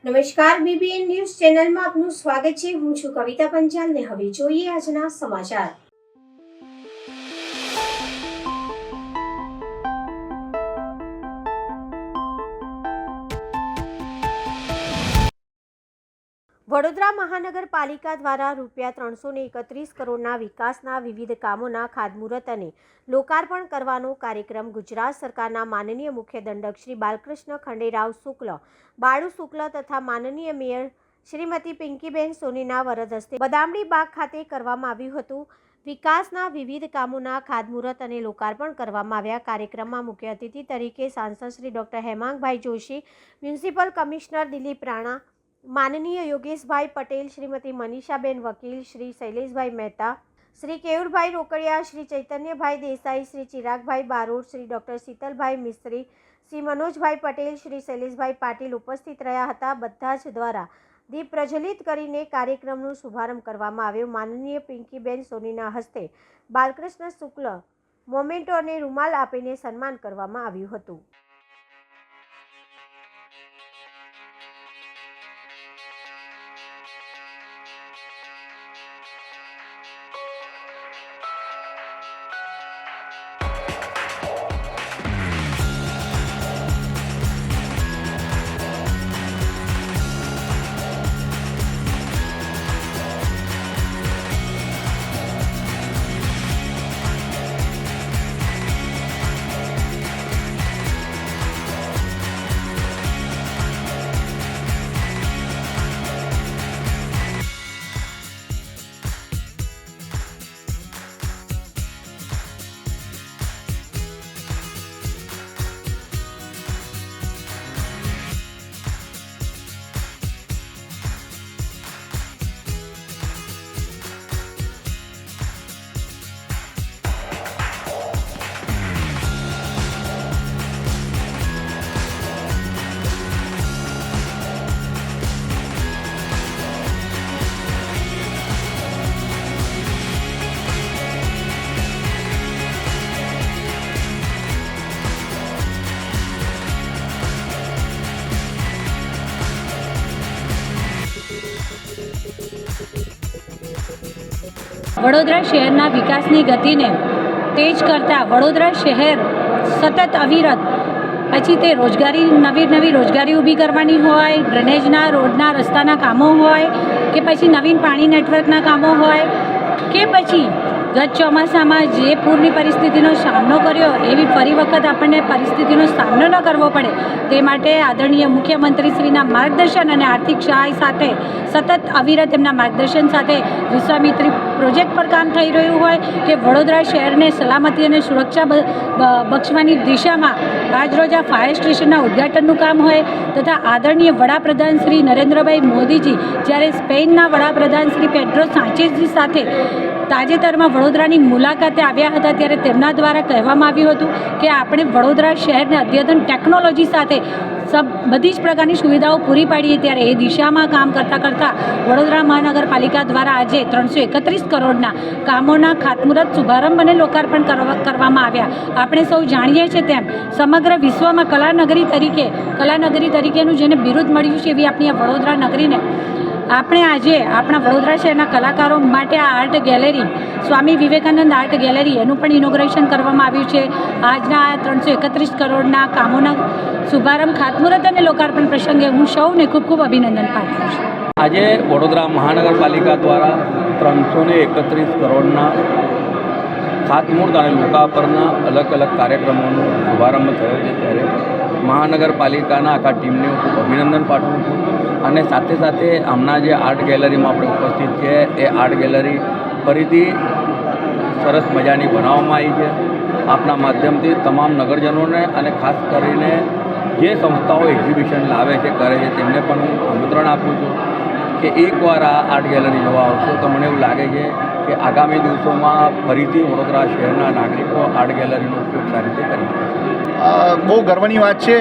નમસ્કાર, BBN news ચેનલમાં આપનું સ્વાગત છે। હું છું કવિતા પંચાલ ને હવે જોઈએ આજના સમાચાર। વડોદરા મહાનગરપાલિકા દ્વારા ₹331 કરોડના વિકાસના વિવિધ કામોના ખાતમુહૂર્ત અને લોકાર્પણ કરવાનો કાર્યક્રમ ગુજરાત સરકારના માનનીય મુખ્ય દંડક શ્રી બાલકૃષ્ણ ખંડેરાવ શુક્લ, બાળુ શુક્લ તથા માનનીય મેયર શ્રીમતી પિંકીબેન સોનીના વરદ હસ્તે બદામડી બાગ ખાતે કરવામાં આવ્યું હતું। વિકાસના વિવિધ કામોના ખાતમુહૂર્ત અને લોકાર્પણ કરવામાં આવ્યા। કાર્યક્રમમાં મુખ્ય અતિથિ તરીકે સાંસદ Shri doctor Hemangbhai Joshi, municipal commissioner Dilip Rana, માનનીય યોગેશભાઈ પટેલ, શ્રીમતી મનીષાબેન વકીલ, શ્રી શૈલેષભાઈ મહેતા, શ્રી કેયુરભાઈ રોકડિયા, શ્રી ચૈતન્યભાઈ દેસાઈ, શ્રી ચિરાગભાઈ બારોટ, શ્રી ડૉક્ટર શીતલભાઈ મિસ્ત્રી, શ્રી મનોજભાઈ પટેલ, શ્રી શૈલેષભાઈ પાટીલ ઉપસ્થિત રહ્યા હતા। બધા જ દ્વારા દીપ પ્રજ્વલિત કરીને કાર્યક્રમનો શુભારંભ કરવામાં આવ્યો। માનનીય પિંકીબેન સોનીના હસ્તે બાલકૃષ્ણ શુક્લ મોમેન્ટો અને રૂમાલ આપીને સન્માન કરવામાં આવ્યું હતું। વડોદરા શહેરના વિકાસની ગતિને તેજ કરતા વડોદરા શહેર સતત અવિરત પછી તે નવી રોજગારી ઊભી કરવાની હોય, ડ્રેનેજના રોડના રસ્તાના કામો હોય કે પછી નવીન પાણી નેટવર્કના કામો હોય કે પછી ગત ચોમાસામાં જે પૂરની પરિસ્થિતિનો સામનો કર્યો એવી ફરી વખત આપણને પરિસ્થિતિનો સામનો ન કરવો પડે તે માટે આદરણીય મુખ્યમંત્રીશ્રીના માર્ગદર્શન અને આર્થિક સહાય સાથે સતત અવિરત એમના માર્ગદર્શન સાથે વિશ્વામિત્રી પ્રોજેક્ટ પર કામ થઈ રહ્યું હોય કે વડોદરા શહેરને સલામતી અને સુરક્ષા બક્ષવાની દિશામાં આજરોજ આ ફાયર સ્ટેશનના ઉદ્ઘાટનનું કામ હોય તથા આદરણીય વડાપ્રધાન શ્રી નરેન્દ્રભાઈ મોદીજી જ્યારે સ્પેનના વડાપ્રધાન શ્રી પેડ્રો સાંચેઝજી સાથે તાજેતરમાં વડોદરાની મુલાકાતે આવ્યા હતા ત્યારે તેમના દ્વારા કહેવામાં આવ્યું હતું કે આપણે વડોદરા શહેરને અદ્યતન ટેકનોલોજી સાથે બધી જ પ્રકારની સુવિધાઓ પૂરી પાડીએ ત્યારે એ દિશામાં કામ કરતાં વડોદરા મહાનગરપાલિકા દ્વારા આજે 331 કરોડના કામોના ખાતમુહૂર્ત, શુભારંભ અને લોકાર્પણ કરવામાં આવ્યા। આપણે સૌ જાણીએ છીએ તેમ સમગ્ર વિશ્વમાં કલાનગરી તરીકેનું જેને બિરુદ મળ્યું છે એવી આપણી આ વડોદરા નગરીને આપણે આજે આપણા વડોદરા શહેરના કલાકારો માટે આ art gallery, Swami Vivekananda art gallery, એનું પણ ઇનોગ્રેશન કરવામાં આવ્યું છે। આજના 331 કરોડના કામોના શુભારંભ, ખાતમુહૂર્ત અને લોકાર્પણ પ્રસંગે હું સૌને ખૂબ અભિનંદન પાઠવું છું। આજે વડોદરા મહાનગરપાલિકા દ્વારા 331 કરોડના ખાતમુહૂર્ત અને લોકાર્પણના અલગ કાર્યક્રમોનો શુભારંભ થયો છે ત્યારે મહાનગરપાલિકાના આખા ટીમને હું ખૂબ અભિનંદન પાઠવું છું અને સાથે હમણાં જે આર્ટ ગેલેરીમાં આપણે ઉપસ્થિત છે એ આર્ટ ગેલેરી ફરીથી સરસ મજાની બનાવવામાં આવી છે। આપના માધ્યમથી તમામ નગરજનોને અને ખાસ કરીને જે સંસ્થાઓ એક્ઝિબિશન લાવે છે, કરે છે તેમને પણ હું આમંત્રણ આપું છું કે એકવાર આ આર્ટ ગેલેરી જોવા આવશો તો મને એવું લાગે છે કે આગામી દિવસોમાં ફરીથી વડોદરા શહેરના નાગરિકો આર્ટ ગેલેરીનો ઉપયોગ સારી રીતે કરી શકશે। બહુ ગર્વની વાત છે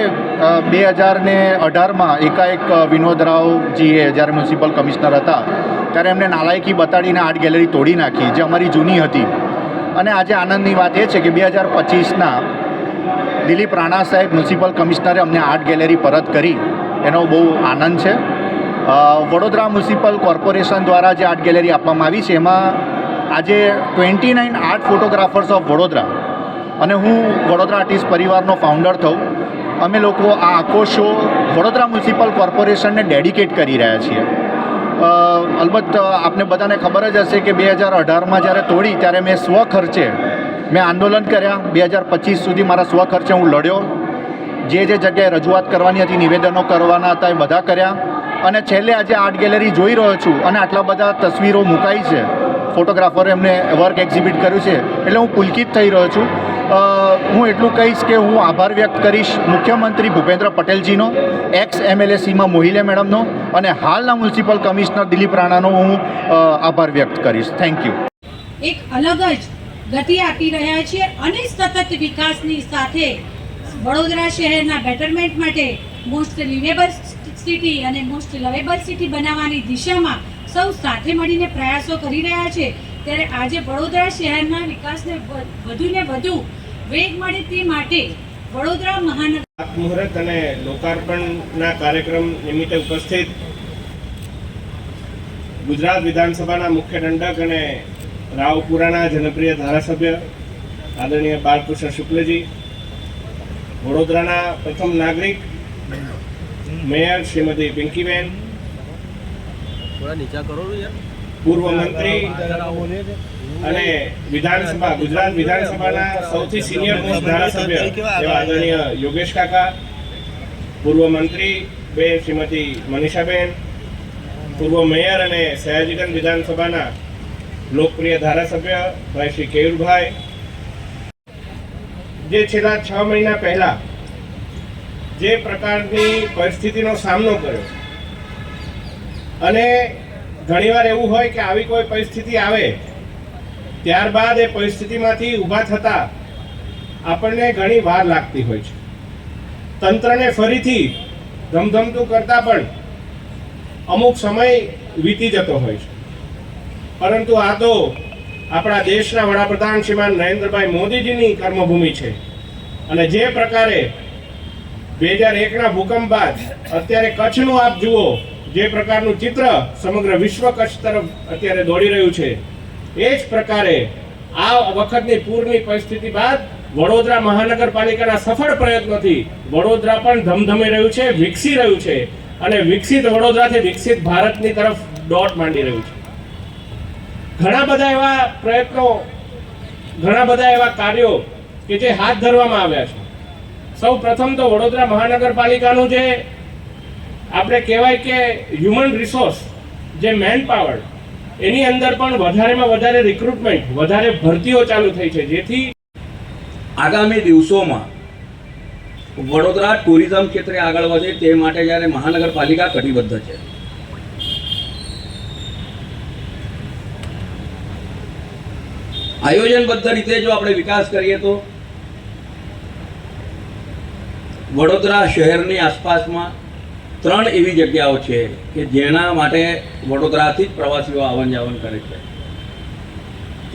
2018માં એકાએક વિનોદ રાવજીએ જ્યારે મ્યુનિસિપલ કમિશનર હતા ત્યારે એમને નાલાયકી બતાડીને આર્ટ ગેલેરી તોડી નાખી જે અમારી જૂની હતી અને આજે આનંદની વાત એ છે કે 2025ના દિલીપ રાણા સાહેબ મ્યુનિસિપલ કમિશનરે અમને આર્ટ ગેલેરી પરત કરી, એનો બહુ આનંદ છે। વડોદરા મ્યુનિસિપલ કોર્પોરેશન દ્વારા જે આર્ટ ગેલેરી આપવામાં આવી છે એમાં આજે 29 આર્ટ ફોટોગ્રાફર્સ ઓફ વડોદરા અને હું વડોદરા આર્ટિસ્ટ પરિવારનો ફાઉન્ડર થઉં, અમે લોકો આ આખો શો વડોદરા મ્યુનિસિપલ કોર્પોરેશનને ડેડિકેટ કરી રહ્યા છીએ. અલબત્ત આપને બધાને ખબર જ હશે કે 2018માં જ્યારે તોડી ત્યારે મેં સ્વખર્ચે મેં આંદોલન કર્યા. 2025 સુધી મારા સ્વખર્ચે હું લડ્યો. જે જગ્યાએ રજૂઆત કરવાની હતી, નિવેદનો કરવાના હતા, એ બધા કર્યા. અને છેલ્લે આજે આર્ટ ગેલેરી જોઈ રહ્યો છું અને આટલા બધા તસવીરો મુકાઈ છે, ફોટોગ્રાફરે એમને વર્ક એક્ઝિબિટ કર્યું છે, એટલે હું પુલકિત થઈ રહ્યો છું. હું એટલું કહીશ કે હું આભાર વ્યક્ત કરીશ મુખ્યમંત્રી ભૂપેન્દ્ર પટેલજીનો, એક્સ MLA સીમા મોહિલે મેડમનો અને હાલના મ્યુનિસિપલ કમિશનર દિલીપ રાણાનો હું આભાર વ્યક્ત કરીશ. Thank you. એક અલગ જ ગતિ આપી રહ્યા છીએ અને સતત વિકાસની સાથે વડોદરા શહેરના બેટરમેન્ટ માટે મોસ્ટ લિવેબલ સિટી અને મોસ્ટ લવેબલ સિટી બનાવવાની દિશામાં સૌ સાથે મળીને પ્રયાસો કરી રહ્યા છે. ત્યારે આજે વડોદરા શહેરના વિકાસને વધુને વધુ વેગ મળે તે માટે વડોદરા મહાનગર ખાતમુહૂર્ત અને લોકાર્પણના કાર્યક્રમ નિમિત્તે ઉપસ્થિત ગુજરાત વિધાનસભાના મુખ્ય દંડક અને રાવપુરાના જનપ્રિય ધારાસભ્ય આદરણીય બાલકૃષ્ણ શુક્લજી, વડોદરાના પ્રથમ નાગરિક મેયર શ્રીમતી પિંકીબેન, પૂર્વ મંત્રી અને ગુજરાત વિધાનસભાના સૌથી સિનિયર મોસ્ટ ધારાસભ્ય એવા આદરણીય યોગેશ કાકા, પૂર્વ મંત્રી બેન શ્રીમતી મનીષાબેન, પૂર્વ મેયર અને સયાજીગંજ વિધાનસભાના લોકપ્રિય ધારાસભ્ય ભાઈ શ્રી કેયુરભાઈ, જે છેલ્લા 6 મહિના પહેલા જે પ્રકારની પરિસ્થિતિનો સામનો કર્યો, અને ઘણીવાર એવું હોય કે આવી કોઈ પરિસ્થિતિ આવે ત્યારબાદ એ પરિસ્થિતિમાંથી ઊભા થતા આપણને ઘણી વાર લાગતી હોય છે. તંત્રને ફરીથી ધમધમતું કરતા પણ અમુક સમય વીતી જતો હોય છે. પરંતુ આ તો આપણા દેશના વડાપ્રધાન શ્રીમાન નરેન્દ્રભાઈ મોદીજીની કર્મભૂમિ છે. અને જે પ્રકારે 2001ના ભૂકંપ બાદ અત્યારે કચ્છનું આપ જુઓ, જે પ્રકારનું ચિત્ર સમગ્ર વિશ્વ કચ્છ તરફ અત્યારે દોડી રહ્યું છે, એ જ પ્રકારે આ વખતની પૂરની પરિસ્થિતિ બાદ વડોદરા મહાનગરપાલિકાના સફળ પ્રયત્નોથી વડોદરા પણ ધમધમી રહ્યું છે, વિકસી રહ્યું છે અને વિકસિત વડોદરાથી વિકસિત ભારતની તરફ દોટ માંડી રહ્યું છે. ઘણા બધા એવા પ્રયત્નો, ઘણા બધા એવા કાર્યો કે જે હાથ ધરવામાં આવ્યા છે. સૌ પ્રથમ તો વડોદરા મહાનગરપાલિકાનું જે આપણે કહેવાય કે હ્યુમન રિસોર્સ, જે મેન પાવર, એની અંદર પણ વધારેમાં વધારે રિક્રુટમેન્ટ, વધારે ભરતીઓ ચાલુ થઈ છે, જેથી આગામી દિવસોમાં વડોદરા ટુરિઝમ ક્ષેત્રે આગળ વધે તે માટે જ્યારે મહાનગરપાલિકા કટિબદ્ધ છે. આયોજનબદ્ધ રીતે જો આપણે વિકાસ કરીએ તો વડોદરા શહેરની આસપાસમાં 3 એવી જગ્યાઓ છે કે જેના માટે વડોદરાથી જ પ્રવાસીઓ આવન જાવન કરે છે.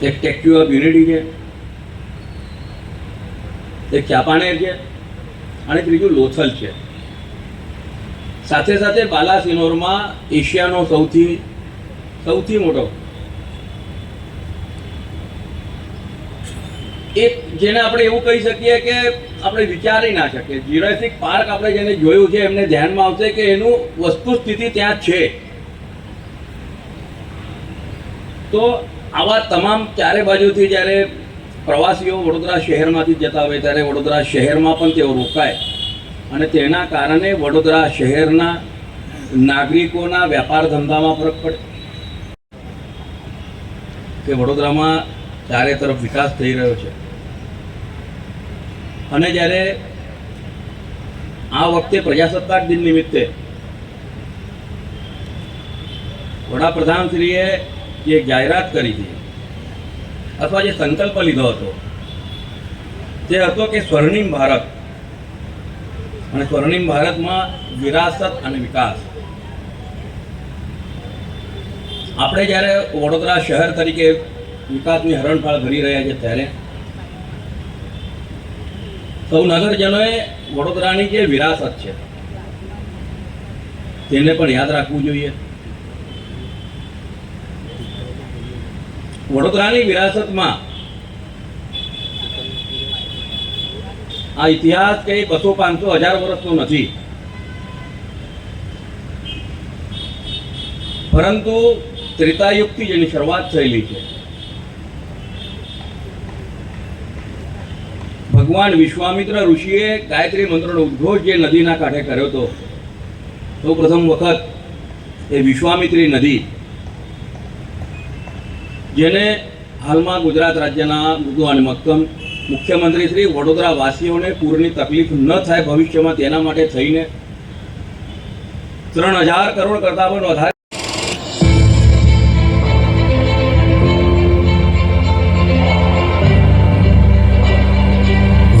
એક સ્ટેચ્યુ ઓફ યુનિટી છે, એક ચાંપાનેર છે અને ત્રીજું લોથલ છે. સાથે સાથે બાલાસિનોરમાં એશિયાનો સૌથી મોટો એક, જેને આપણે એવું કહી શકીએ કે આપણે વિચારી ના શકીએ, જ્યુરાસિક પાર્ક આપણે જેને જોયું છે એમને ધ્યાનમાં આવશે કે એનું વસ્તુ સ્થિતિ ત્યાં છે. તો આવા તમામ ચારે બાજુથી જ્યારે પ્રવાસીઓ વડોદરા શહેરમાંથી જતા હોય ત્યારે વડોદરા શહેરમાં પણ તેઓ રોકાય અને તેના કારણે વડોદરા શહેરના નાગરિકોના વેપાર ધંધામાં ફરક પડે કે વડોદરામાં ચારે તરફ વિકાસ થઈ રહ્યો છે. અને જ્યારે આ વખતે પ્રજાસત્તાક દિન નિમિત્તે વડાપ્રધાનશ્રીએ જે જાહેરાત કરી હતી અથવા જે સંકલ્પ લીધો હતો તે હતો કે સ્વર્ણિમ ભારત, અને સ્વર્ણિમ ભારતમાં વિરાસત અને વિકાસ. આપણે જ્યારે વડોદરા શહેર તરીકે વિકાસની હરણફાળ ભરી રહ્યા છે ત્યારે સૌ નગરજનોએ વડોદરાની જે વિરાસત છે તેને પણ યાદ રાખવું જોઈએ. વડોદરાની વિરાસતમાં આ ઇતિહાસ કંઈ 200, 500, 1000 વર્ષનો નથી, પરંતુ ત્રેતાયુગથી જેની શરૂઆત થયેલી છે. ભગવાન વિશ્વામિત્ર ઋષિએ ગાયત્રી મંત્રનો ઉદ્ઘોષ જે નદીના કાંઠે કર્યો હતો, સૌ પ્રથમ વખત એ વિશ્વામિત્રી નદી, જેને હાલમાં ગુજરાત રાજ્યના મૃદુ અને મક્કમ મુખ્યમંત્રી શ્રી વડોદરા વાસીઓને પૂરની તકલીફ ન થાય ભવિષ્યમાં તેના માટે થઈને 3000 કરોડ કરતાં પણ વધારે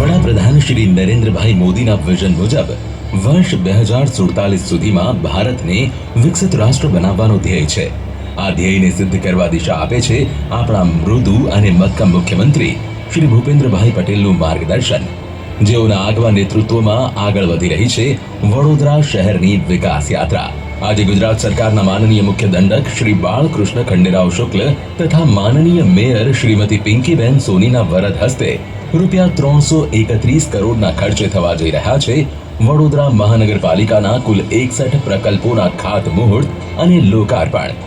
વડાપ્રધાન શ્રી નરેન્દ્રભાઈ મોદીના વિઝન મુજબ વર્ષ 2047 સુધીમાં ભારતને વિકસિત રાષ્ટ્ર બનાવવાનો ધ્યેય છે. આ ધ્યેયને સિદ્ધ કરવા દિશા આપે છે આપણા મૃદુ અને મક્કમ મુખ્યમંત્રી શ્રી ભૂપેન્દ્રભાઈ પટેલનું માર્ગદર્શન, જેઓના આગવા નેતૃત્વમાં આગળ વધી રહી છે વડોદરા શહેરની વિકાસ યાત્રા. આજે ગુજરાત સરકારના માનનીય મુખ્ય દંડક શ્રી બાળકૃષ્ણ ખંડેરાવ શુક્લ તથા માનનીય મેયર શ્રીમતી પિંકીબેન સોનીના વરદ હસ્તે રૂપિયા 331 કરોડના ખર્ચે થવા જઈ રહ્યા છે વડોદરા મહાનગરપાલિકાના કુલ 61 પ્રકલ્પોના ખાતમુહૂર્ત અને લોકાર્પણ,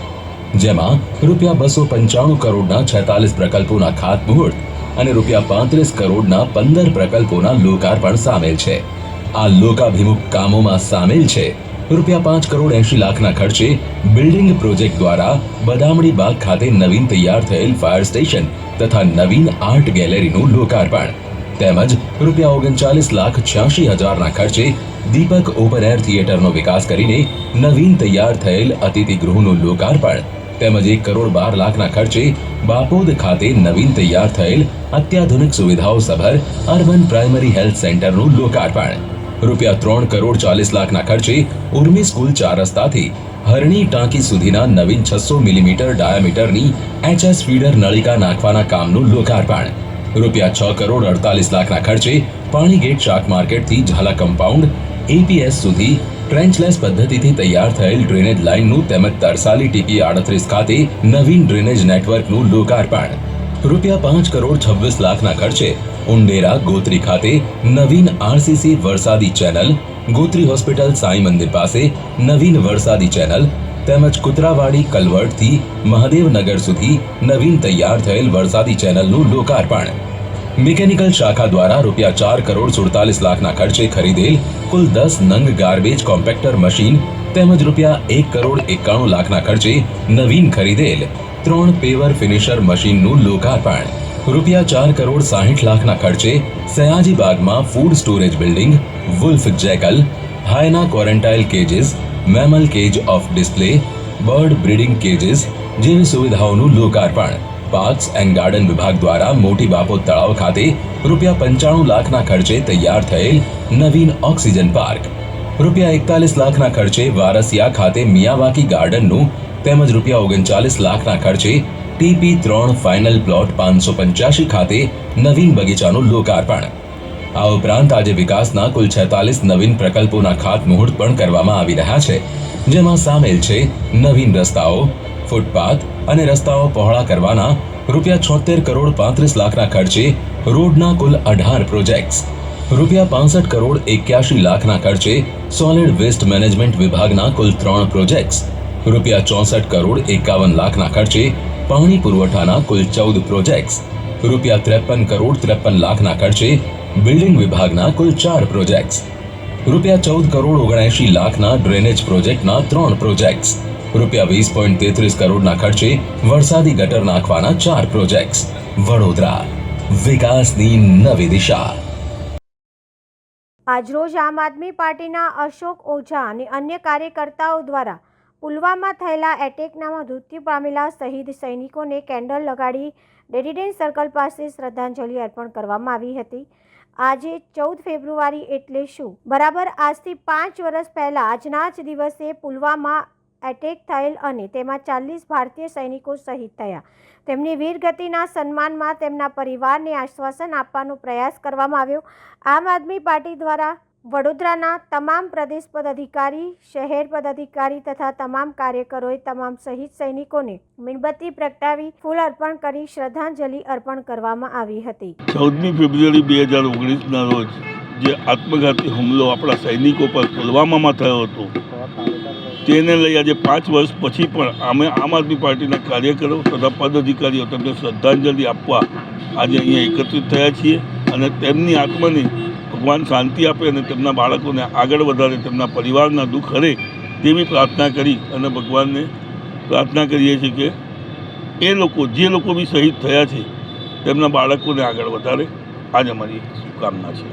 જેમાં રૂપિયા 295 કરોડના 46 પ્રકલ્પોના ખાતમુહૂર્ત અને રૂપિયા 35 કરોડના 15 પ્રકલ્પોના લોકાર્પણ સામેલ છે. આ લોકાભિમુખ કામોમાં સામેલ છે રૂપિયા 5 કરોડ 80 લાખના ખર્ચે બિલ્ડિંગ પ્રોજેક્ટ દ્વારા બદામડી બાગ ખાતે નવીન તૈયાર થયેલ ફાયર સ્ટેશન તથા નવીન આર્ટ ગેલેરીનું લોકાર્પણ, તેમજ રૂપિયા 39,86,000ના ખર્ચે દીપક ઓપન એર થિયેટરનો વિકાસ કરીને નવીન તૈયાર થયેલ અતિથિ ગૃહનું લોકાર્પણ, તેમજ 1 કરોડ 12 લાખના ખર્ચે બાપોદ ખાતે નવીન તૈયાર થયેલ અત્યાધુનિક સુવિધાઓ સભર અર્બન પ્રાઇમરી હેલ્થ સેન્ટરનું લોકાર્પણ, રૂપિયા 3 કરોડ 40 લાખના ખર્ચે ઉર્મી સ્કૂલ 4 રસ્તાથી હરણી ટાંકી સુધીના નવીન 600 મિલીમીટર ડાયામીટરની HS ફીડર નળિકા નાખવાના કામનું લોકાર્પણ, રૂપિયા 6 કરોડ 48 લાખના ખર્ચે પાણીગેટ શાક માર્કેટથી ઝાલા કમ્પાઉન્ડ APS સુધી ટ્રેન્ચલેસ પદ્ધતિથી તૈયાર થયેલ ડ્રેનેજ લાઇનનું તેમજ તરસાલી TP 38 ખાતે નવીન ડ્રેનેજ નેટવર્કનું લોકાર્પણ, રૂપિયા 5 કરોડ 26 લાખના ખર્ચે ઉંડેરા ગોત્રી ખાતે નવીન RCC વરસાદી ચેનલ, ગોત્રી હોસ્પિટલ સાંઈ મંદિર પાસે નવીન વરસાદી ચેનલ તેમજ કુતરાવાડી કલવર્ટથી મહાદેવનગર સુધી નવીન તૈયાર થયેલ વરસાદી ચેનલનું લોકાર્પણ, મિકેનિકલ શાખા દ્વારા રૂપિયા 4 કરોડ 47 લાખના ખર્ચે ખરીદેલ કુલ 10 નંગ ગાર્બેજ કોમ્પેક્ટર મશીન તેમજ રૂપિયા 1 કરોડ 91 લાખના ખર્ચે નવીન ખરીદેલ 3 પેવર ફિનિશર મશીનનું લોકાર્પણ, રૂપિયા 4 કરોડ 60 લાખના ખર્ચે સયાજી બાગમાં food storage building, wolf jackal, hyena quarantine cages, mammal cage of display, bird breeding cages જેવી સુવિધાઓનું લોકાર્પણ, પાર્ક્સ એન્ડ ગાર્ડન વિભાગ દ્વારા મોટી બાપોદ તળાવ ખાતે રૂપિયા 95 લાખના ખર્ચે તૈયાર થયેલ નવીન ઓક્સિજન પાર્ક, રૂપિયા 41 લાખના ખર્ચે વારસિયા ખાતે મિયાવાકી ગાર્ડનનું તેમજ રૂપિયા 39 લાખના ખર્ચે TP3 ફાઇનલ પ્લોટ 585 ખાતે નવીન બગીચાનું લોકાર્પણ. આ ઉપરાંત આજે વિકાસના કુલ 46 નવીન પ્રકલ્પોના ખાતમુહૂર્ત પણ કરવામાં આવી રહ્યા છે, જેમાં સામેલ છે નવીન રસ્તાઓ, ફૂટપાથ અને રસ્તાઓ પહોળા કરવાના રૂપિયા 76 કરોડ 35 લાખના ખર્ચે રોડના કુલ 18 પ્રોજેક્ટ્સ, રૂપિયા 65 કરોડ 81 લાખના ખર્ચે સોલિડ વેસ્ટ મેનેજમેન્ટ વિભાગના કુલ 3 પ્રોજેક્ટ્સ, રૂપિયા 64 કરોડ 51 લાખના ખર્ચે પાણી પુરવઠાના કુલ 14 પ્રોજેક્ટ્સ, રૂપિયા 53 કરોડ 53 લાખના ખર્ચે બિલ્ડિંગ વિભાગના કુલ 4 પ્રોજેક્ટ્સ, રૂપિયા 14 કરોડ 79 લાખના ડ્રેનેજ પ્રોજેક્ટના 3 પ્રોજેક્ટ્સ, રૂપિયા 20.33 કરોડના ખર્ચે વરસાદી ગટર નાખવાના 4 પ્રોજેક્ટ્સ. વડોદરા, વિકાસની નવી દિશા. આજરોજ આમ આદમી પાર્ટીના અશોક ઓઝા અને અન્ય કાર્યકર્તાઓ દ્વારા પુલવામા થયેલા એટેકનામાં મૃત્યુ પામેલા શહીદ સૈનિકોને કેન્ડલ લગાડી રેડિડેન્ટ સર્કલ પાસે શ્રદ્ધાંજલિ અર્પણ કરવામાં આવી હતી. આજે 14 ફેબ્રુઆરી એટલે શું? બરાબર આજથી 5 વર્ષ પહેલાં આજના જ દિવસે પુલવામા એટેક થયેલ અને તેમાં 40 ભારતીય સૈનિકો શહીદ થયા. તેમની વીરગતિના સન્માનમાં તેમના પરિવારને આશ્વાસન આપવાનો પ્રયાસ કરવામાં આવ્યો. આમ આદમી પાર્ટી દ્વારા વડોદરાના તમામ પ્રદેશ પદાધિકારી, શહેર પદાધિકારી તથા તમામ કાર્યકરોએ તમામ શહીદ સૈનિકોને મીણબત્તી પ્રગટાવી ફૂલ અર્પણ કરી શ્રદ્ધાંજલિ અર્પણ કરવામાં આવી હતી. 14મી ફેબ્રુઆરી 2019ના રોજ જે આત્મઘાતી હુમલો આપણા સૈનિકો પર પુલવામામાં થયો હતો તેને લઈ આજે 5 વર્ષ પછી પણ અમે આમ આદમી પાર્ટીના કાર્યકરો તથા પદાધિકારીઓ તેમને શ્રદ્ધાંજલિ આપવા આજે અહીંયા એકત્રિત થયા છીએ અને તેમની આત્માને ભગવાન શાંતિ આપે અને તેમના બાળકોને આગળ વધારે, તેમના પરિવારના દુઃખ હરે તેવી પ્રાર્થના કરી અને ભગવાનને પ્રાર્થના કરીએ છીએ કે એ લોકો જે લોકો બી શહીદ થયા છે તેમના બાળકોને આગળ વધારે. આજ અમારી શુભકામના છે.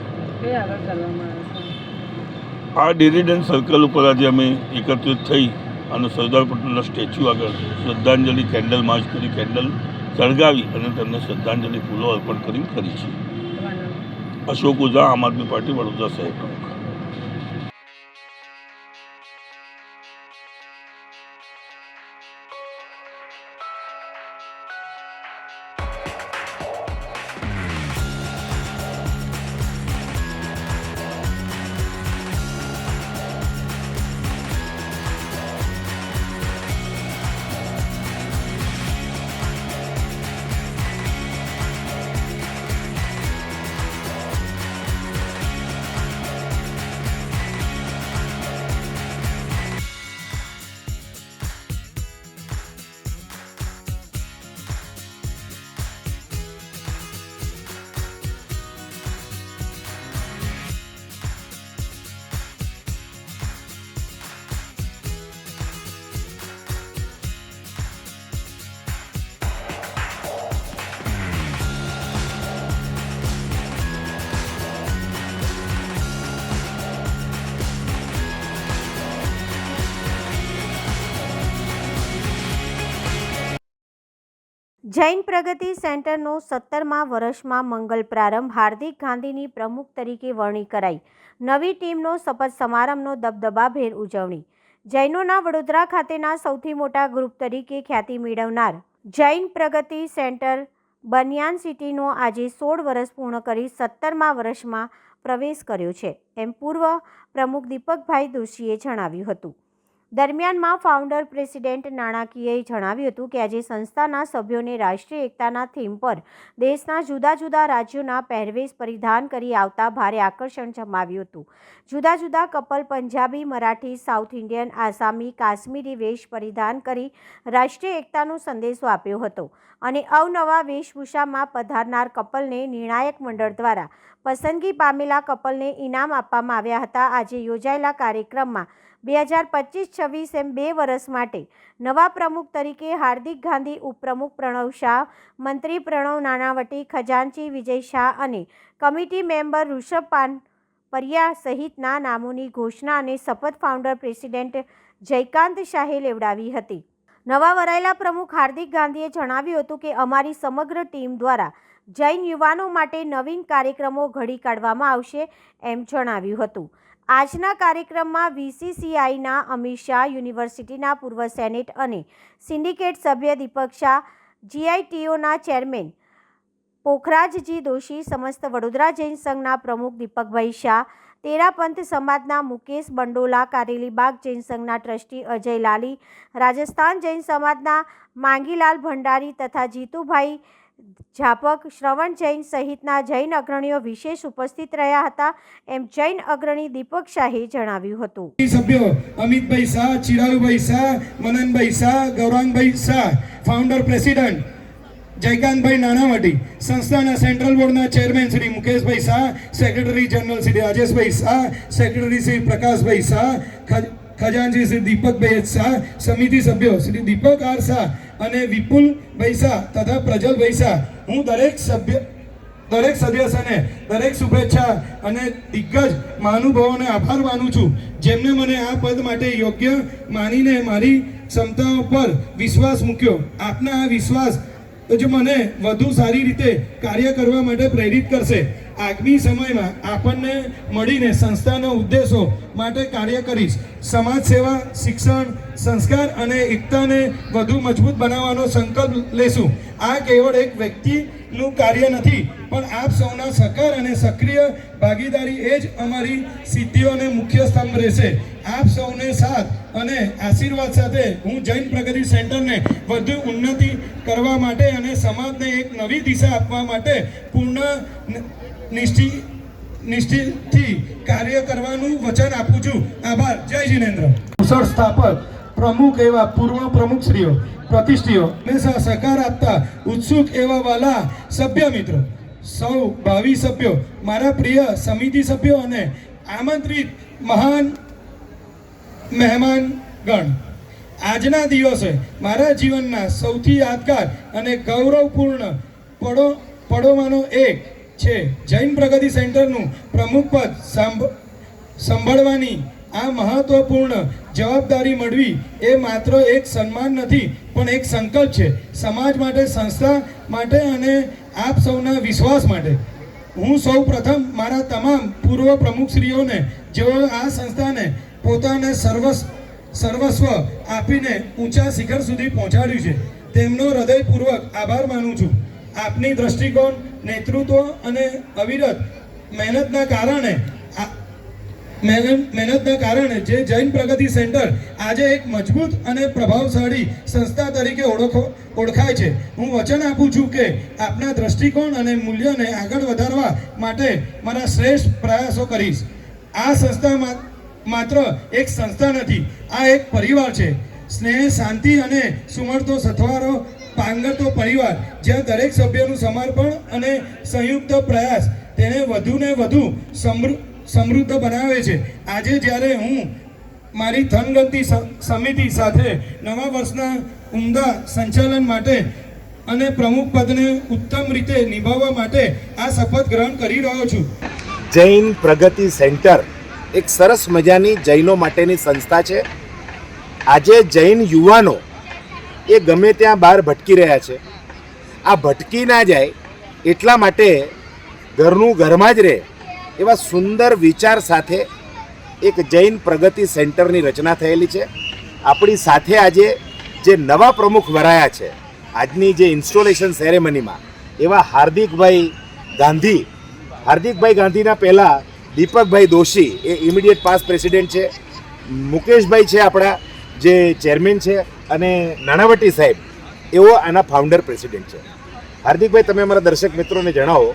આ ડેરીડન સર્કલ ઉપર આજે અમે એકત્રિત થઈ અને સરદાર પટેલના સ્ટેચ્યુ આગળ શ્રદ્ધાંજલિ કેન્ડલ માર્ચ કરી, કેન્ડલ સળગાવી અને તેમને શ્રદ્ધાંજલિ ફૂલો અર્પણ કરી છે. અશોક ઓઝા, આમ આદમી પાર્ટી, વડોદરા શહેર પ્રમુખ. જૈન પ્રગતિ સેન્ટરનો 17મા વર્ષમાં મંગલ પ્રારંભ. હાર્દિક ગાંધીની પ્રમુખ તરીકે વરણી કરાઈ. નવી ટીમનો શપથ સમારંભનો દબદબાભેર ઉજવણી. જૈનોના વડોદરા ખાતેના સૌથી મોટા ગ્રુપ તરીકે ખ્યાતિ મેળવનાર જૈન પ્રગતિ સેન્ટર બનિયાન સિટીનો આજે 16 વર્ષ પૂર્ણ કરી 17મા વર્ષમાં પ્રવેશ કર્યો છે, એમ પૂર્વ પ્રમુખ દીપકભાઈ દોશીએ જણાવ્યું હતું. દરમિયાનમાં ફાઉન્ડર પ્રેસિડેન્ટ નાણાકીયએ જણાવ્યું હતું કે આજે સંસ્થાના સભ્યોને રાષ્ટ્રીય એકતાના થીમ પર દેશના જુદા જુદા રાજ્યોના પહેરવેશ પરિધાન કરી આવતા ભારે આકર્ષણ જમાવ્યું હતું. જુદા જુદા couple Punjabi, Marathi, south Indian, આસામી, કાશ્મીરી વેશ પરિધાન કરી રાષ્ટ્રીય એકતાનો સંદેશો આપ્યો હતો અને અવનવા વેશભૂષામાં પધારનાર કપલને નિર્ણાયક મંડળ દ્વારા પસંદગી પામેલા કપલને ઇનામ આપવામાં આવ્યા હતા. આજે યોજાયેલા કાર્યક્રમમાં 2025-26 એમ 2 વર્ષ માટે નવા પ્રમુખ તરીકે હાર્દિક ગાંધી, ઉપપ્રમુખ પ્રણવ શાહ, મંત્રી પ્રણવ નાણાવટી, ખજાનચી વિજય શાહ અને કમિટી મેમ્બર ઋષભ પાનપરિયા સહિતના નામોની ઘોષણા અને શપથ ફાઉન્ડર પ્રેસિડેન્ટ જયકાંત શાહે લેવડાવી હતી. નવા વરાયેલા પ્રમુખ હાર્દિક ગાંધીએ જણાવ્યું હતું કે અમારી સમગ્ર ટીમ દ્વારા જૈન યુવાનો માટે નવીન કાર્યક્રમો ઘડી કાઢવામાં આવશે, એમ જણાવ્યું હતું. આજના કાર્યક્રમમાં VCCIના અમિત શાહ, યુનિવર્સિટીના પૂર્વ સેનેટ અને સિન્ડિકેટ સભ્ય દીપક શાહ, GITOના ચેરમેન પોખરાજજી દોશી, સમસ્ત વડોદરા જૈન સંઘના પ્રમુખ દીપકભાઈ શાહ, તેરાપંથ સમાજના મુકેશ બંડોલા, કારેલીબાગ જૈન સંઘના ટ્રસ્ટી અજય લાલી, રાજસ્થાન જૈન સમાજના માંગીલાલ ભંડારી તથા જીતુભાઈ ઝાપક, શ્રવણ જૈન સહિતના જૈન અગ્રણીઓ વિશેષ ઉપસ્થિત રહ્યા હતા, એમ જૈન અગ્રણી દીપક શાહે જણાવ્યું હતું. સભ્યો અમિતભાઈ શાહ, ચિરાયુભાઈ શાહ, મનનભાઈ શાહ, ગૌરાંગભાઈ શાહ, ફાઉન્ડર પ્રેસિડેન્ટ જયકાંતભાઈ નાણાવટી, સંસ્થાના સેન્ટ્રલ બોર્ડના chairman Shri Mukeshbhai Shah, secretary general Shri Rajeshbhai Shah, secretary Shri Prakashbhai Shah, ખજાનચી શ્રી દીપકભાઈ શાહ, સમિતિ સભ્યો શ્રી દીપક આર શાહ અને વિપુલભાઈ શાહ તથા પ્રજલભાઈ શાહ. હું દરેક સદસ્યને દરેક શુભેચ્છા અને દિગ્ગજ મહાનુભાવોને આભાર માનું છું, જેમને મને આ પદ માટે યોગ્ય માનીને મારી ક્ષમતાઓ પર વિશ્વાસ મૂક્યો. આપના આ વિશ્વાસ જો મને વધુ સારી રીતે કાર્ય કરવા માટે પ્રેરિત કરશે. આગામી સમયમાં આપણને મળીને સંસ્થાના ઉદ્દેશો માટે કાર્ય કરીશ. સમાજ સેવા, શિક્ષણ, સંસ્કાર અને એકતાને વધુ મજબૂત બનાવવાનો સંકલ્પ લેશું. આ કેવળ એક વ્યક્તિનું કાર્ય નથી, પણ આપ સૌના સહકાર અને સક્રિય ભાગીદારી એ જ અમારી સિદ્ધિઓને મુખ્ય સ્તંભ રહેશે. આપ સૌને સાથ અને આશીર્વાદ સાથે હું જૈન પ્રગતિ સેન્ટરને વધુ ઉન્નતિ કરવા માટે અને સમાજને એક નવી દિશા આપવા માટે પૂર્ણ નિષ્ઠિથી કાર્ય કરવાનું વચન આપું છું. આભાર. જય જિનેન્દ્ર. કુશળ સ્થાપક પ્રમુખ એવા પૂર્વ પ્રમુખશ્રીઓ, પ્રતિષ્ઠીઓ, હંમેશા સહકાર આપતા ઉત્સુક એવા વાલા સભ્ય મિત્રો, સૌ ભાવિ સભ્યો, મારા પ્રિય સમિતિ સભ્યો અને આમંત્રિત મહાન મહેમાનગણ, આજના દિવસે મારા જીવનના સૌથી યાદગાર અને ગૌરવપૂર્ણ પળોમાંનો એક છે. જૈન પ્રગતિ સેન્ટરનું પ્રમુખ પદ સંભાળવાની આ મહત્વપૂર્ણ જવાબદારી મળવી એ માત્ર એક સન્માન નથી, પણ એક સંકલ્પ છે. સમાજ માટે, સંસ્થા માટે અને આપ સૌના વિશ્વાસ માટે. હું સૌ પ્રથમ મારા તમામ પૂર્વ પ્રમુખશ્રીઓને જેઓ આ સંસ્થાને પોતાને સર્વસ્વ આપીને ઊંચા શિખર સુધી પહોંચાડ્યું છે, તેમનો હૃદયપૂર્વક આભાર માનું છું. આપની દ્રષ્ટિકોણ, નેતૃત્વ અને અવિરત મહેનતના કારણે જે જૈન પ્રગતિ સેન્ટર આજે એક મજબૂત અને પ્રભાવશાળી સંસ્થા તરીકે ઓળખાય છે. હું વચન આપું છું કે આપના દ્રષ્ટિકોણ અને મૂલ્યોને આગળ વધારવા માટે મારા શ્રેષ્ઠ પ્રયાસો કરીશ. આ સંસ્થા માત્ર એક સંસ્થા નથી, આ એક પરિવાર છે. સ્નેહ, શાંતિ અને સુમળતો સથવારો પાંગરતો પરિવાર, જ્યાં દરેક સભ્યનું સમર્પણ અને સંયુક્ત પ્રયાસ તેને વધુને વધુ સમૃદ્ધ બનાવે છે. આજે જ્યારે હું મારી ધનગનતી સમિતિ સાથે નવા વર્ષના ઉમદા સંચાલન માટે અને પ્રમુખ પદને ઉત્તમ રીતે નિભાવવા માટે આ શપથ ગ્રહણ કરી રહ્યો છું. જૈન પ્રગતિ સેન્ટર એક સરસ મજાની જૈનો માટેની સંસ્થા છે. આજે જૈન યુવાનો એ ગમે ત્યાં બહાર ભટકી રહ્યા છે. આ ભટકી ના જાય એટલા માટે ઘરનું ઘરમાં જ રહે એવા સુંદર વિચાર સાથે એક જૈન પ્રગતિ સેન્ટરની રચના થયેલી છે. આપણી સાથે આજે જે નવા પ્રમુખ વરાયા છે આજની જે ઇન્સ્ટોલેશન સેરેમનીમાં, એવા હાર્દિકભાઈ ગાંધીના પહેલાં દીપકભાઈ દોશી એ ઇમિડિયેટ પાસ્ટ પ્રેસિડેન્ટ છે, મુકેશભાઈ છે આપણા જે ચેરમેન છે, અને નાણાવટી સાહેબ એવો આના ફાઉન્ડર પ્રેસિડેન્ટ છે. હાર્દિકભાઈ, તમે અમારા દર્શક મિત્રોને જણાવો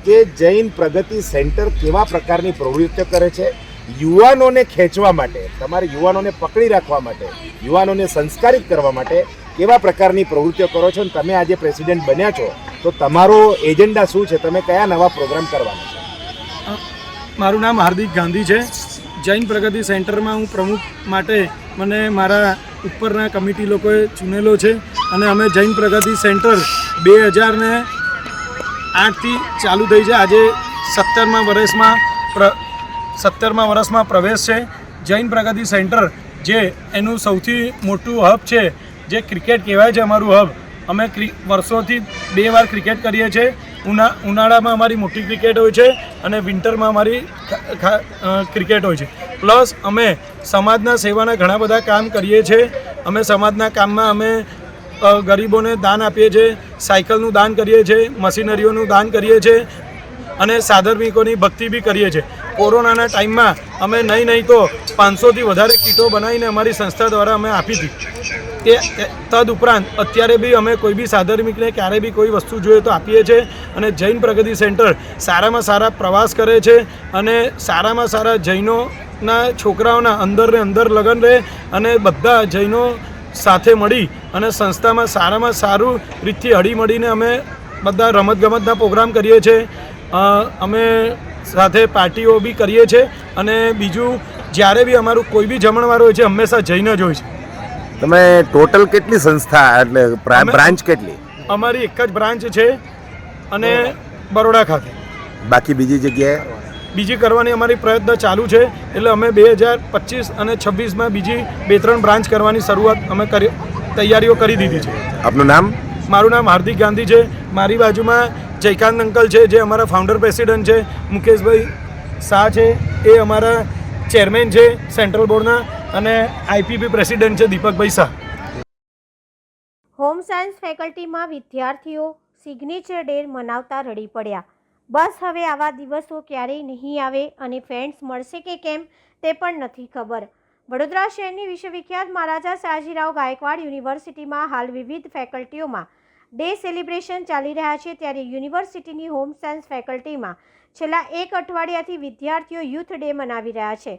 કે જૈન પ્રગતિ સેન્ટર કેવા પ્રકારની પ્રવૃત્તિઓ કરે છે, યુવાનોને ખેંચવા માટે, તમારે યુવાનોને પકડી રાખવા માટે, યુવાનોને સંસ્કારિત કરવા માટે કેવા પ્રકારની પ્રવૃત્તિઓ કરો છો, અને તમે આજે પ્રેસિડેન્ટ બન્યા છો તો તમારો એજન્ડા શું છે, તમે કયા નવા પ્રોગ્રામ કરવાના છો? મારું નામ હાર્દિક ગાંધી છે. જૈન પ્રગતિ સેન્ટરમાં હું પ્રમુખ માટે મને મારા ઉપરના કમિટી લોકોએ ચૂનેલો છે, અને અમે જૈન પ્રગતિ સેન્ટર 2008થી ચાલુ થઈ છે. આજે 17મા વર્ષમાં પ્રવેશ છે. જૈન પ્રગતિ સેન્ટર જે એનું સૌથી મોટું હબ છે, જે ક્રિકેટ કહેવાય છે અમારું હબ. અમે વર્ષોથી 2 વાર ક્રિકેટ કરીએ છીએ. ઉનાળામાં અમારી મોટી ક્રિકેટ હોય છે અને વિન્ટરમાં અમારી ક્રિકેટ હોય છે. પ્લસ અમે સમાજના સેવાના ઘણા બધા કામ કરીએ છીએ. અમે સમાજના કામમાં અમે ગરીબોને દાન આપીએ છીએ, સાયકલનું દાન કરીએ છીએ, મશીનરીઓનું દાન કરીએ છીએ અને સાધર્મિકોની ભક્તિ બી કરીએ છીએ. કોરોનાના ટાઈમમાં અમે નહીં તો 500થી વધારે કીટો બનાવીને અમારી સંસ્થા દ્વારા અમે આપી હતી. તે તદ ઉપરાંત અત્યારે બી અમે કોઈ બી સાધર્મિકને ક્યારે બી કોઈ વસ્તુ જોઈએ તો આપીએ છીએ. અને જૈન પ્રગતિ સેન્ટર સારામાં સારા પ્રવાસ કરે છે અને સારામાં સારા જૈનોના છોકરાઓના અંદર લગ્ન રહે અને બધા જૈનો સાથે મળી અને સંસ્થામાં સારામાં સારું રીતથી હળીમળીને અમે બધા રમતગમતના પ્રોગ્રામ કરીએ છીએ. અમે સાથે પાર્ટીઓ બી કરીએ છીએ. અને બીજું, જ્યારે બી અમારું કોઈ બી જમણવાર હોય છે હંમેશા જૈન જ હોય છે. તમે ટોટલ કેટલી સંસ્થા, એટલે બ્રાન્ચ કેટલી? અમારી એક જ બ્રાન્ચ છે અને બરોડા ખાતે. બાકી બીજી જગ્યાએ બીજી કરવાની અમારી પ્રયત્ન ચાલુ છે. એટલે અમે 2025 અને 26માં બીજી 2-3 બ્રાન્ચ કરવાની શરૂઆત અમે તૈયારીઓ કરી દીધી છે. આપનું નામ? મારું નામ હાર્દિક ગાંધી છે. મારી બાજુમાં જયકાંત અંકલ છે જે અમારા ફાઉન્ડર પ્રેસિડન્ટ છે. મુકેશભાઈ શાહ છે એ અમારા ચેરમેન છે સેન્ટ્રલ બોર્ડના, અને આઈપીપી પ્રેસિડન્ટ છે દીપકભાઈ શાહ. હોમ સાયન્સ ફેકલ્ટીમાં વિદ્યાર્થીઓ સિગ્નેચર ડે મનાવતા રડી પડ્યા. બસ હવે આવા દિવસો ક્યારેય નહીં આવે અને ફ્રેન્ડ્સ મળશે કે કેમ તે પણ નથી ખબર. વડોદરા શહેરની વિશ્વવિખ્યાત મહારાજા સયાજીરાવ ગાયકવાડ યુનિવર્સિટીમાં હાલ વિવિધ ફેકલ્ટીઓમાં ડે સેલિબ્રેશન ચાલી રહ્યા છે, ત્યારે યુનિવર્સિટીની હોમ સાયન્સ ફેકલ્ટીમાં છેલ્લા એક અઠવાડિયાથી વિદ્યાર્થીઓ યુથ ડે મનાવી રહ્યા છે.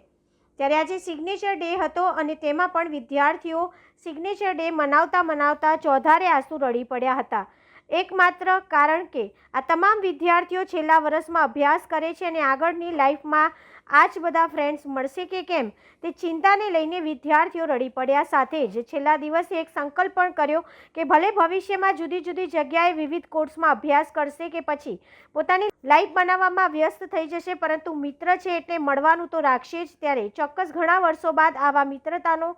ત્યારે આજે સિગ્નેચર ડે હતો અને તેમાં પણ વિદ્યાર્થીઓ સિગ્નેચર ડે મનાવતા ચોધારે આંસુ રડી પડ્યા હતા. એકમાત્ર કારણ કે આ તમામ વિદ્યાર્થીઓ છેલ્લા વર્ષમાં અભ્યાસ કરે છે અને આગળની લાઈફમાં આ જ બધા ફ્રેન્ડ્સ મળશે કે કેમ તે ચિંતાને લઈને વિદ્યાર્થીઓ રડી પડ્યા. સાથે જ છેલ્લા દિવસે એક સંકલ્પ પણ કર્યો કે ભલે ભવિષ્યમાં જુદી જુદી જગ્યાએ વિવિધ કોર્સમાં અભ્યાસ કરશે કે પછી પોતાની લાઈફ બનાવવામાં વ્યસ્ત થઈ જશે, પરંતુ મિત્ર છે એટલે મળવાનું તો રાખશે જ. ત્યારે ચોક્કસ ઘણા વર્ષો બાદ આવા મિત્રતાનો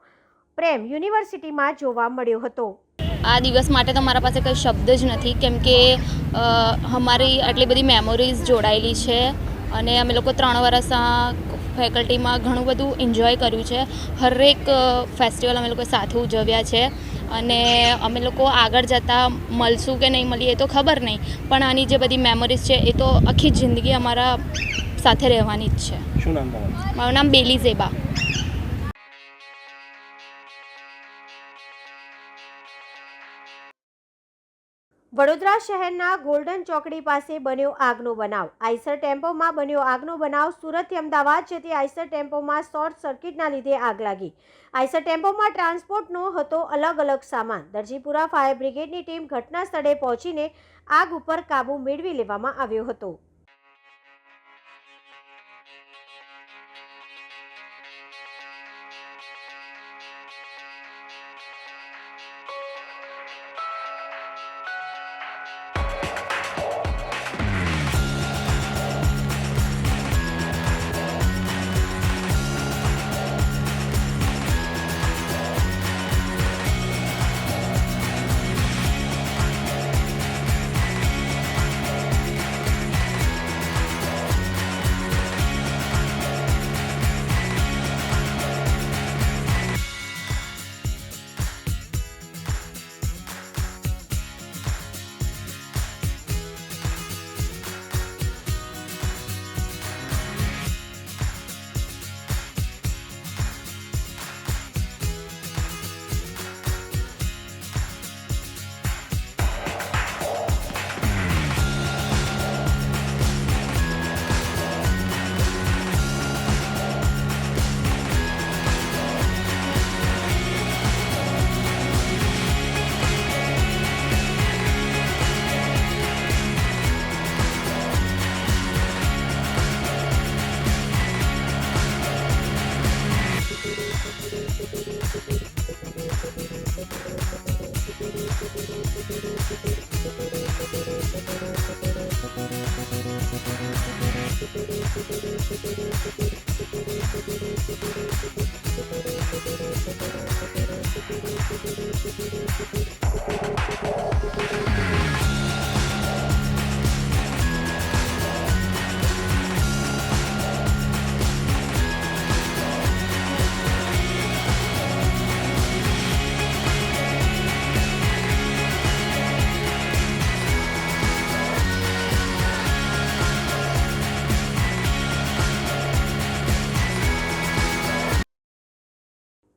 પ્રેમ યુનિવર્સિટીમાં જોવા મળ્યો હતો. આ દિવસ માટે તો મારા પાસે કંઈ શબ્દ જ નથી, કેમ કે અમારી આટલી બધી મેમોરીઝ જોડાયેલી છે અને અમે લોકો 3 વર્ષ ફેકલ્ટીમાં ઘણું બધું એન્જોય કર્યું છે. હરેક ફેસ્ટિવલ અમે લોકો સાથે ઉજવ્યા છે અને અમે લોકો આગળ જતાં મળશું કે નહીં મળીએ એ તો ખબર નહીં, પણ આની જે બધી મેમોરીઝ છે એ તો આખી જિંદગી અમારા સાથે રહેવાની જ છે. શું નામ તમારું? મારું નામ બેલી ઝેબા. વડોદરા શહેરના ગોલ્ડન ચોકડી પાસે બન્યો આગનો બનાવ. આઈસર ટેમ્પોમાં બન્યો આગનો બનાવ. સુરતથી અમદાવાદ જતી આઈસર ટેમ્પોમાં શોર્ટ સર્કિટના લીધે આગ લાગી. આઈસર ટેમ્પોમાં ટ્રાન્સપોર્ટનો હતો અલગ અલગ સામાન. દરજીપુરા ફાયર બ્રિગેડની ટીમ ઘટના સ્થળે પહોંચીને આગ ઉપર કાબૂ મેળવી લેવામાં આવ્યો હતો.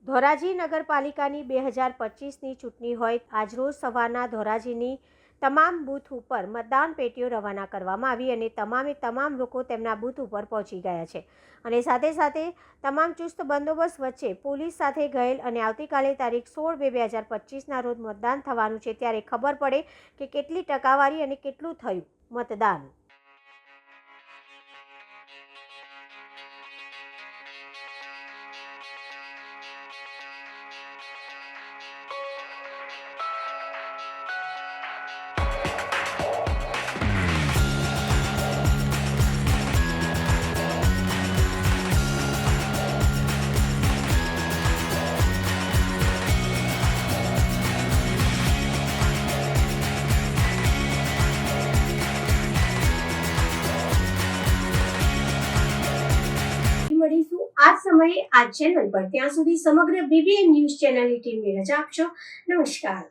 ધોરાજી નગરપાલિકાની 2025ની ચૂંટણી હોય આજરોજ સવારના ધોરાજીની તમામ બૂથ ઉપર મતદાન પેટીઓ રવાના કરવામાં આવી અને તમામ લોકો તેમના બૂથ ઉપર પહોંચી ગયા છે અને સાથે તમામ ચુસ્ત બંદોબસ્ત વચ્ચે પોલીસ સાથે ગયેલ અને આવતીકાલે તારીખ 16/2/2025ના રોજ મતદાન થવાનું છે, ત્યારે ખબર પડે કે કેટલી ટકાવારી અને કેટલું થયું મતદાન. મળીશું આ સમયે આ ચેનલ પર. ત્યાં સુધી સમગ્ર BBN ન્યૂઝ ચેનલની ટીમને રજા આપશો. નમસ્કાર.